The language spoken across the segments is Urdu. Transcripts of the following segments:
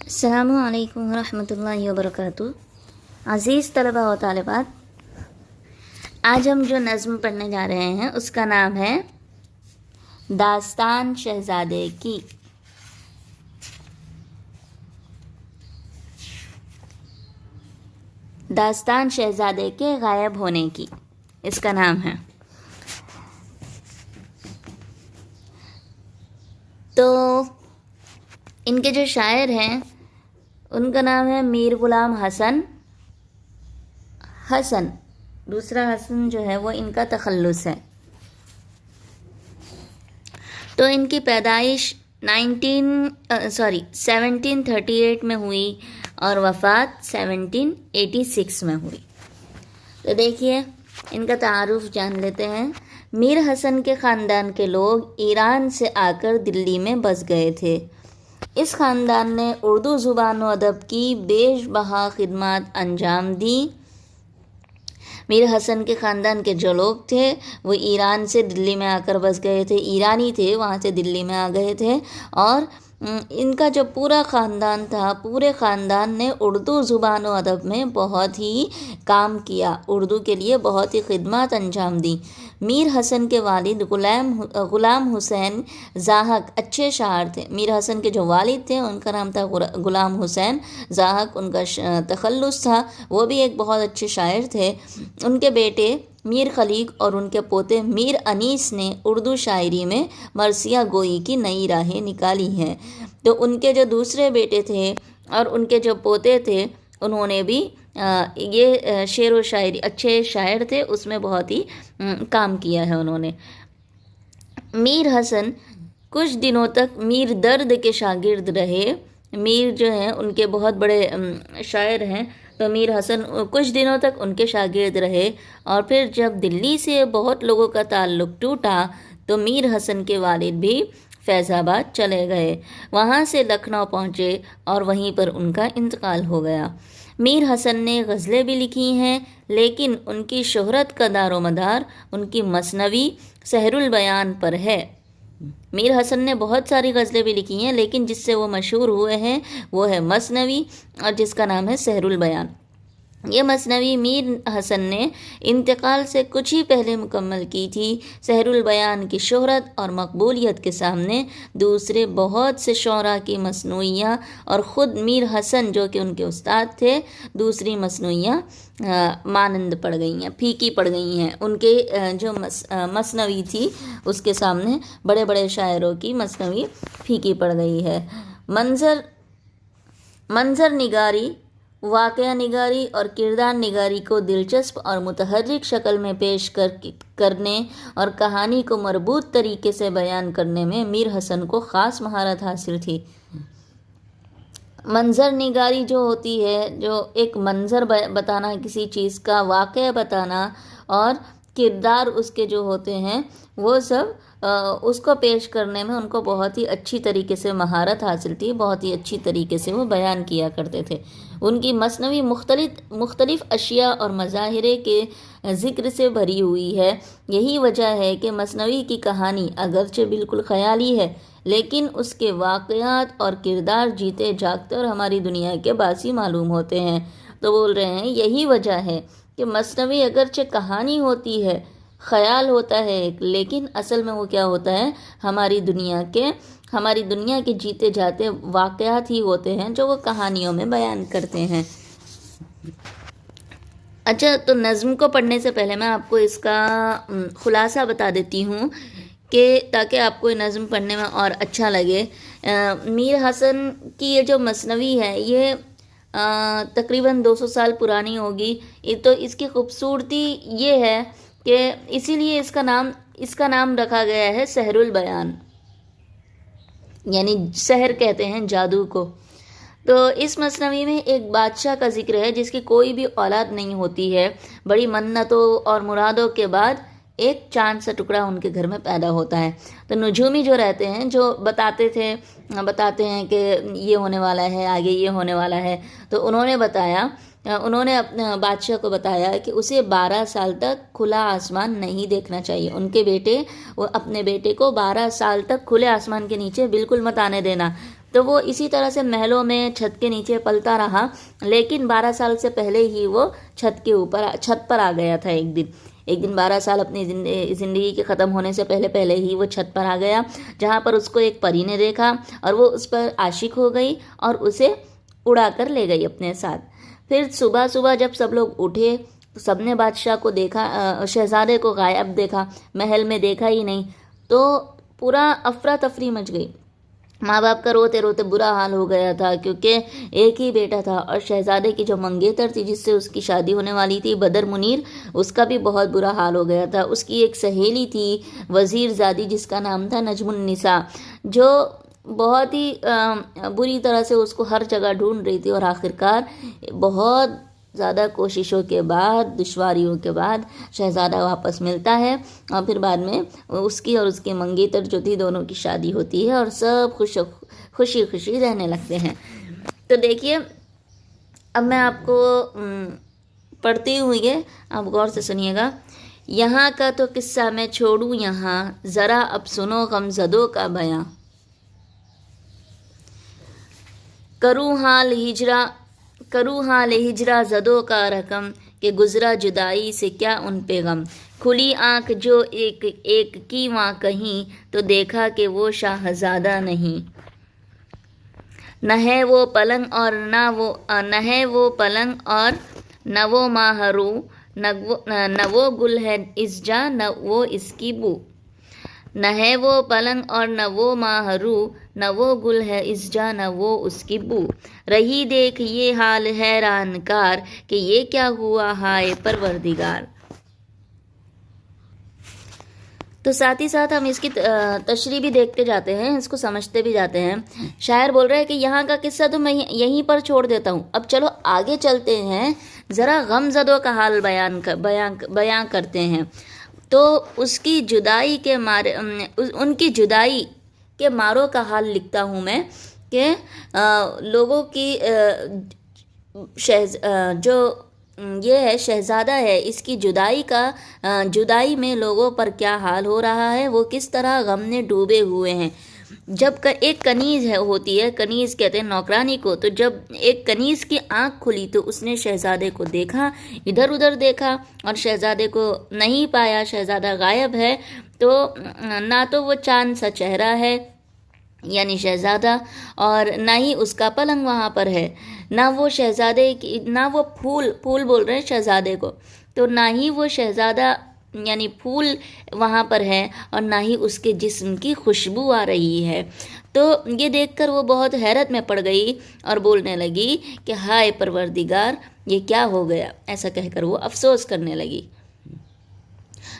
السلام علیکم ورحمۃ اللہ وبرکاتہ۔ عزیز طلباء و طالبات، آج ہم جو نظم پڑھنے جا رہے ہیں اس کا نام ہے داستان شہزادے کی۔ داستان شہزادے کے غائب ہونے کی اس کا نام ہے۔ تو ان کے جو شاعر ہیں ان کا نام ہے میر غلام حسن۔ دوسرا حسن جو ہے وہ ان کا تخلص ہے۔ تو ان کی پیدائش 1738 میں ہوئی اور وفات 1786 میں ہوئی۔ تو دیکھیے ان کا تعارف جان لیتے ہیں۔ میر حسن کے خاندان کے لوگ ایران سے آ کر دلی میں بس گئے تھے۔ اس خاندان نے اردو زبان و ادب کی بیش بہا خدمات انجام دیں۔ میر حسن کے خاندان کے جو لوگ تھے وہ ایران سے دلی میں آ کر بس گئے تھے، ایرانی تھے، وہاں سے دلی میں آ گئے تھے، اور ان کا جو پورا خاندان تھا، پورے خاندان نے اردو زبان و ادب میں بہت ہی کام کیا، اردو کے لیے بہت ہی خدمات انجام دیں۔ میر حسن کے والد غلام حسین زاہک اچھے شاعر تھے۔ میر حسن کے جو والد تھے ان کا نام تھا غلام حسین زاہک، ان کا تخلص تھا، وہ بھی ایک بہت اچھے شاعر تھے۔ ان کے بیٹے میر خلیق اور ان کے پوتے میر انیس نے اردو شاعری میں مرثیہ گوئی کی نئی راہیں نکالی ہیں۔ تو ان کے جو دوسرے بیٹے تھے اور ان کے جو پوتے تھے انہوں نے بھی یہ شعر و شاعری، اچھے شاعر تھے، اس میں بہت ہی کام کیا ہے انہوں نے۔ میر حسن کچھ دنوں تک میر درد کے شاگرد رہے۔ میر جو ہیں ان کے بہت بڑے شاعر ہیں، تو میر حسن کچھ دنوں تک ان کے شاگرد رہے، اور پھر جب دلی سے بہت لوگوں کا تعلق ٹوٹا تو میر حسن کے والد بھی فیض آباد چلے گئے، وہاں سے لکھنؤ پہنچے اور وہیں پر ان کا انتقال ہو گیا۔ میر حسن نے غزلیں بھی لکھی ہیں، لیکن ان کی شہرت کا دار و مدار ان کی مثنوی سحر البیان پر ہے۔ میر حسن نے بہت ساری غزلیں بھی لکھی ہیں، لیکن جس سے وہ مشہور ہوئے ہیں وہ ہے مثنوی، اور جس کا نام ہے سحر البیان۔ یہ مثنوی میر حسن نے انتقال سے کچھ ہی پہلے مکمل کی تھی۔ سحر البیان کی شہرت اور مقبولیت کے سامنے دوسرے بہت سے شعراء کی مثنویاں اور خود میر حسن جو کہ ان کے استاد تھے، دوسری مثنویاں مانند پڑ گئی ہیں، پھیکی پڑ گئی ہیں۔ ان کے جو مثنوی تھی اس کے سامنے بڑے بڑے شاعروں کی مثنوی پھیکی پڑ گئی ہے۔ منظر نگاری، واقعہ نگاری اور کردار نگاری کو دلچسپ اور متحرک شکل میں پیش کرنے اور کہانی کو مربوط طریقے سے بیان کرنے میں میر حسن کو خاص مہارت حاصل تھی۔ منظر نگاری جو ہوتی ہے، جو ایک منظر بتانا، کسی چیز کا واقعہ بتانا، اور کردار اس کے جو ہوتے ہیں وہ سب اس کو پیش کرنے میں ان کو بہت ہی اچھی طریقے سے مہارت حاصل تھی، بہت ہی اچھی طریقے سے وہ بیان کیا کرتے تھے۔ ان کی مثنوی مختلف اشیاء اور مظاہرے کے ذکر سے بھری ہوئی ہے۔ یہی وجہ ہے کہ مثنوی کی کہانی اگرچہ بالکل خیالی ہے، لیکن اس کے واقعات اور کردار جیتے جاگتے اور ہماری دنیا کے باسی معلوم ہوتے ہیں۔ تو بول رہے ہیں یہی وجہ ہے کہ مثنوی اگرچہ کہانی ہوتی ہے، خیال ہوتا ہے ایک، لیکن اصل میں وہ کیا ہوتا ہے، ہماری دنیا کے جیتے جاتے واقعات ہی ہوتے ہیں جو وہ کہانیوں میں بیان کرتے ہیں۔ اچھا، تو نظم کو پڑھنے سے پہلے میں آپ کو اس کا خلاصہ بتا دیتی ہوں کہ تاکہ آپ کو یہ نظم پڑھنے میں اور اچھا لگے۔ میر حسن کی یہ جو مثنوی ہے یہ تقریباً 200 سال پرانی ہوگی۔ تو اس کی خوبصورتی یہ ہے کہ اسی لیے اس کا نام رکھا گیا ہے سحر البیان، یعنی سحر کہتے ہیں جادو کو۔ تو اس مثنوی میں ایک بادشاہ کا ذکر ہے جس کی کوئی بھی اولاد نہیں ہوتی ہے۔ بڑی منتوں اور مرادوں کے بعد ایک چاند سا ٹکڑا ان کے گھر میں پیدا ہوتا ہے۔ تو نجومی جو رہتے ہیں جو بتاتے ہیں کہ یہ ہونے والا ہے، آگے یہ ہونے والا ہے، تو انہوں نے اپنے بادشاہ کو بتایا کہ اسے 12 سال تک کھلا آسمان نہیں دیکھنا چاہیے۔ اپنے بیٹے کو 12 سال تک کھلے آسمان کے نیچے بالکل مت آنے دینا، تو وہ اسی طرح سے محلوں میں چھت کے نیچے پلتا رہا، لیکن 12 سال سے پہلے ہی وہ چھت پر آ گیا تھا ایک دن 12 سال اپنی زندگی کے ختم ہونے سے پہلے ہی وہ چھت پر آ گیا، جہاں پر اس کو ایک پری نے دیکھا اور وہ اس پر عاشق ہو گئی اور اسے اڑا کر لے گئی اپنے ساتھ۔ پھر صبح جب سب لوگ اٹھے تو سب نے بادشاہ کو دیکھا، شہزادے کو غائب دیکھا، محل میں دیکھا ہی نہیں، تو پورا افراتفری مچ گئی۔ ماں باپ کا روتے روتے برا حال ہو گیا تھا، کیونکہ ایک ہی بیٹا تھا، اور شہزادے کی جو منگیتر تھی جس سے اس کی شادی ہونے والی تھی، بدر منیر، اس کا بھی بہت برا حال ہو گیا تھا۔ اس کی ایک سہیلی تھی وزیر زادی جس کا نام تھا نجم النساء، جو بہت ہی بری طرح سے اس کو ہر جگہ ڈھونڈ رہی تھی، اور آخرکار بہت زیادہ کوششوں کے بعد، دشواریوں کے بعد شہزادہ واپس ملتا ہے، اور پھر بعد میں اس کی اور اس کی منگیتر جو تھی دونوں کی شادی ہوتی ہے، اور سب خوشی رہنے لگتے ہیں۔ تو دیکھیے اب میں آپ کو پڑھتی ہوں، یہ آپ غور سے سنیے گا۔ یہاں کا تو قصہ میں چھوڑوں یہاں، ذرا اب سنو غم زدوں کا بیاں، کروں حال ہجرا زدوں کا رقم، کہ گزرا جدائی سے کیا ان پہ غم، کھلی آنکھ جو ایک کی وہاں کہیں، تو دیکھا کہ وہ شاہزادہ نہیں، نہ ہے وہ پلنگ اور نہ وہ ماہرو، نہ وہ گل ہے اس جا نہ وہ اس کی بو، نہ ہے وہ پلنگ اور نہ وہ ماہرو، نہ وہ گل ہے اس جا نہ وہ اس کی بو، رہی دیکھ یہ حال حیران کار، کہ یہ کیا ہوا ہائے پروردگار۔ تو ساتھ ہی ساتھ ہم اس کی تشریح بھی دیکھتے جاتے ہیں، اس کو سمجھتے بھی جاتے ہیں۔ شاعر بول رہے ہیں کہ یہاں کا قصہ تو میں یہیں پر چھوڑ دیتا ہوں، اب چلو آگے چلتے ہیں، ذرا غم زدوں کا حال بیان کرتے ہیں۔ تو اس کی جدائی کے مارے، ان کی جدائی کے ماروں کا حال لکھتا ہوں میں، کہ لوگوں کی جو یہ ہے شہزادہ ہے، اس کی جدائی میں لوگوں پر کیا حال ہو رہا ہے، وہ کس طرح غم نے ڈوبے ہوئے ہیں۔ جب ایک کنیز ہوتی ہے، کنیز کہتے ہیں نوکرانی کو، تو جب ایک کنیز کی آنکھ کھلی تو اس نے شہزادے کو دیکھا، ادھر ادھر دیکھا اور شہزادے کو نہیں پایا، شہزادہ غائب ہے، تو نہ تو وہ چاند سا چہرہ ہے یعنی شہزادہ، اور نہ ہی اس کا پلنگ وہاں پر ہے، نہ وہ شہزادے کی، نہ وہ پھول بول رہے ہیں شہزادے کو، تو نہ ہی وہ شہزادہ یعنی پھول وہاں پر ہے، اور نہ ہی اس کے جسم کی خوشبو آ رہی ہے۔ تو یہ دیکھ کر وہ بہت حیرت میں پڑ گئی اور بولنے لگی کہ ہائے پروردگار، یہ کیا ہو گیا، ایسا کہہ کر وہ افسوس کرنے لگی۔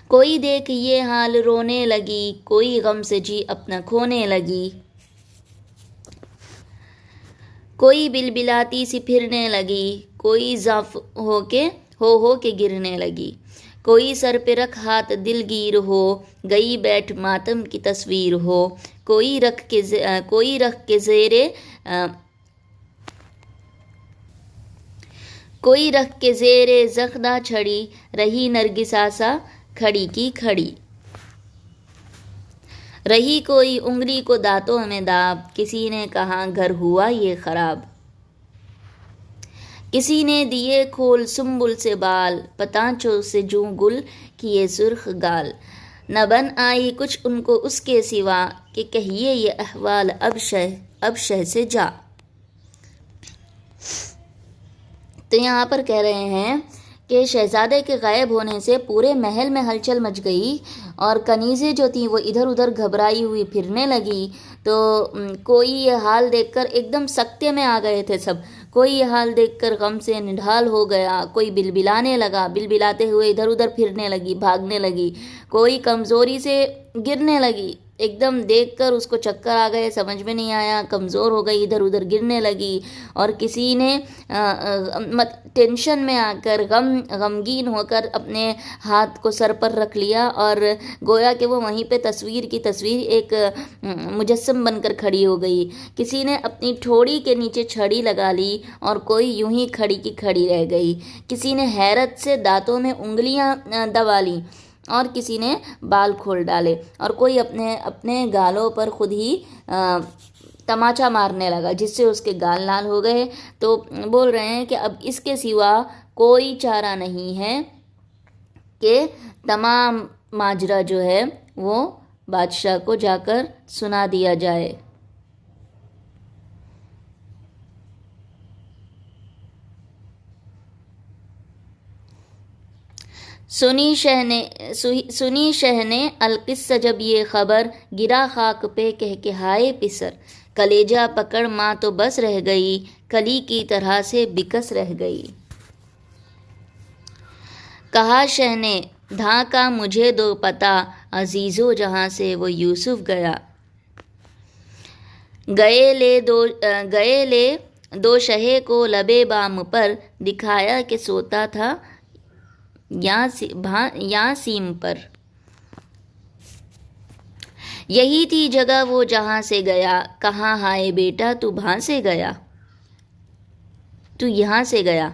کوئی دیکھ یہ حال رونے لگی، کوئی غم سے جی اپنا کھونے لگی، کوئی بلبلاتی سی پھرنے لگی، کوئی ضعف ہو کے گرنے لگی، کوئی سر پہ رکھ ہاتھ دلگیر ہو گئی بیٹھ ماتم کی تصویر ہو، کوئی رکھ کے زیرے زخدہ چھڑی، رہی نرگسا سا کھڑی کی کھڑی، رہی کوئی انگلی کو دانتوں میں داب، کسی نے کہا گھر ہوا یہ خراب، کسی نے دیے کھول سنبل سے بال، پتانچوں سے جوں گل کیے سرخ گال، نہ بن آئی کچھ ان کو اس کے سوا، کہ کہیے یہ احوال اب شہ سے جا۔ تو یہاں پر کہہ رہے ہیں کہ شہزادے کے غائب ہونے سے پورے محل میں ہلچل مچ گئی، اور کنیزیں جو تھیں وہ ادھر ادھر گھبرائی ہوئی پھرنے لگی، تو کوئی یہ حال دیکھ کر ایک دم سکتے میں آ گئے تھے سب، کوئی یہ حال دیکھ کر غم سے نڈھال ہو گیا، کوئی بلبلانے لگا، بلبلاتے ہوئے ادھر ادھر پھرنے لگی، بھاگنے لگی، کوئی کمزوری سے گرنے لگی، ایک دم دیکھ کر اس کو چکر آ گئے، سمجھ میں نہیں آیا، کمزور ہو گئی، ادھر ادھر گرنے لگی، اور کسی نے ٹینشن میں آ کر غمگین ہو کر اپنے ہاتھ کو سر پر رکھ لیا، اور گویا کہ وہ وہیں پہ تصویر کی تصویر ایک مجسم بن کر کھڑی ہو گئی، کسی نے اپنی ٹھوڑی کے نیچے چھڑی لگا لی اور کوئی یوں ہی کھڑی کی کھڑی رہ گئی، کسی نے حیرت سے دانتوں میں انگلیاں دبا لیں، اور کسی نے بال کھول ڈالے، اور کوئی اپنے گالوں پر خود ہی تماچا مارنے لگا، جس سے اس کے گال لال ہو گئے. تو بول رہے ہیں کہ اب اس کے سوا کوئی چارہ نہیں ہے کہ تمام ماجرا جو ہے وہ بادشاہ کو جا کر سنا دیا جائے. سنی شہ نے القصہ جب یہ خبر، گرا خاک پہ کہہ کے ہائے پسر، کلیجہ پکڑ ماں تو بس رہ گئی، کلی کی طرح سے بکس رہ گئی. کہا شہ نے دھاں مجھے دو پتہ، عزیزو جہاں سے وہ یوسف گیا. گئے لے دو شہے کو لبے بام پر، دکھایا کہ سوتا تھا یاں سیم پر. یہی تھی جگہ وہ جہاں سے گیا، کہاں ہائے بیٹا تو بھاں سے گیا، تو یہاں سے گیا.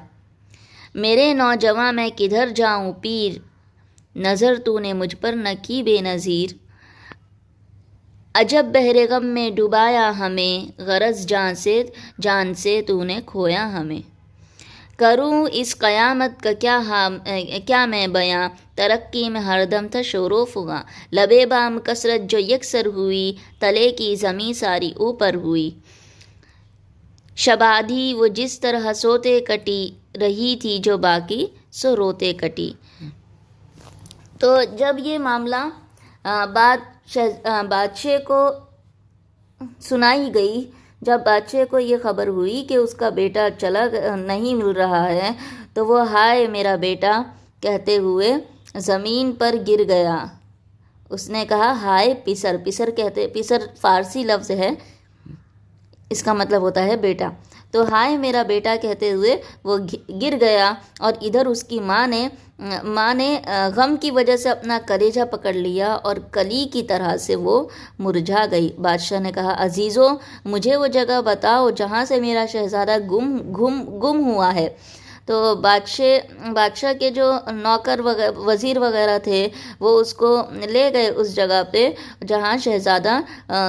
میرے نوجواں میں کدھر جاؤں پیر، نظر تو نے مجھ پر نہ کی بے نظیر. عجب بحر غم میں ڈبایا ہمیں، غرض جان سے تو نے کھویا ہمیں. کروں اس قیامت کا کیا میں بیاں، ترقی میں ہر دم تھا شور و فغاں. لبے بام کثرت جو یکسر ہوئی، تلے کی زمیں ساری اوپر ہوئی. شبادھی وہ جس طرح سوتے کٹی، رہی تھی جو باقی سو روتے کٹی. تو جب یہ معاملہ بادشاہ کو سنائی گئی، جب بادشاہ کو یہ خبر ہوئی کہ اس کا بیٹا نہیں مل رہا ہے، تو وہ ہائے میرا بیٹا کہتے ہوئے زمین پر گر گیا. اس نے کہا ہائے پسر. پسر فارسی لفظ ہے، اس کا مطلب ہوتا ہے بیٹا. تو ہائے میرا بیٹا کہتے ہوئے وہ گر گیا، اور ادھر اس کی ماں نے غم کی وجہ سے اپنا کلیجہ پکڑ لیا اور کلی کی طرح سے وہ مرجھا گئی. بادشاہ نے کہا عزیزو مجھے وہ جگہ بتاؤ جہاں سے میرا شہزادہ گم ہوا ہے. تو بادشاہ کے جو نوکر وزیر وغیرہ تھے وہ اس کو لے گئے اس جگہ پہ جہاں شہزادہ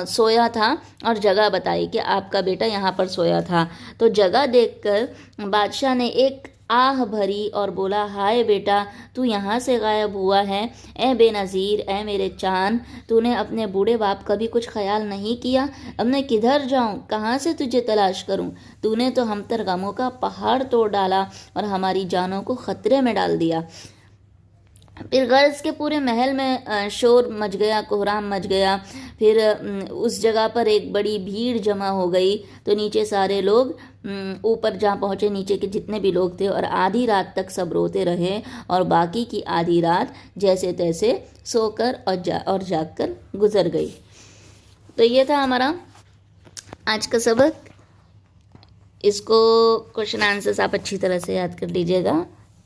سویا تھا، اور جگہ بتائی کہ آپ کا بیٹا یہاں پر سویا تھا. تو جگہ دیکھ کر بادشاہ نے ایک آہ بھری اور بولا ہائے بیٹا تو یہاں سے غائب ہوا ہے، اے بے نظیر، اے میرے چاند، تو نے اپنے بوڑھے باپ کا بھی کچھ خیال نہیں کیا. اب میں کدھر جاؤں، کہاں سے تجھے تلاش کروں؟ تو نے تو ہم پر غموں کا پہاڑ توڑ ڈالا اور ہماری جانوں کو خطرے میں ڈال دیا. پھر غرض کے پورے محل میں شور مچ گیا، کوہرام مچ گیا. پھر اس جگہ پر ایک بڑی بھیڑ جمع ہو گئی. تو نیچے سارے لوگ اوپر جہاں پہنچے، نیچے کے جتنے بھی لوگ تھے، اور آدھی رات تک سب روتے رہے، اور باقی کی آدھی رات جیسے تیسے سو کر اور جاگ کر گزر گئی. تو یہ تھا ہمارا آج کا سبق. اس کو کوشچن آنسرس آپ اچھی طرح سے یاد کر لیجیے گا.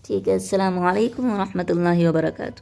ٹھیک ہے، السلام علیکم ورحمۃ اللہ وبرکاتہ.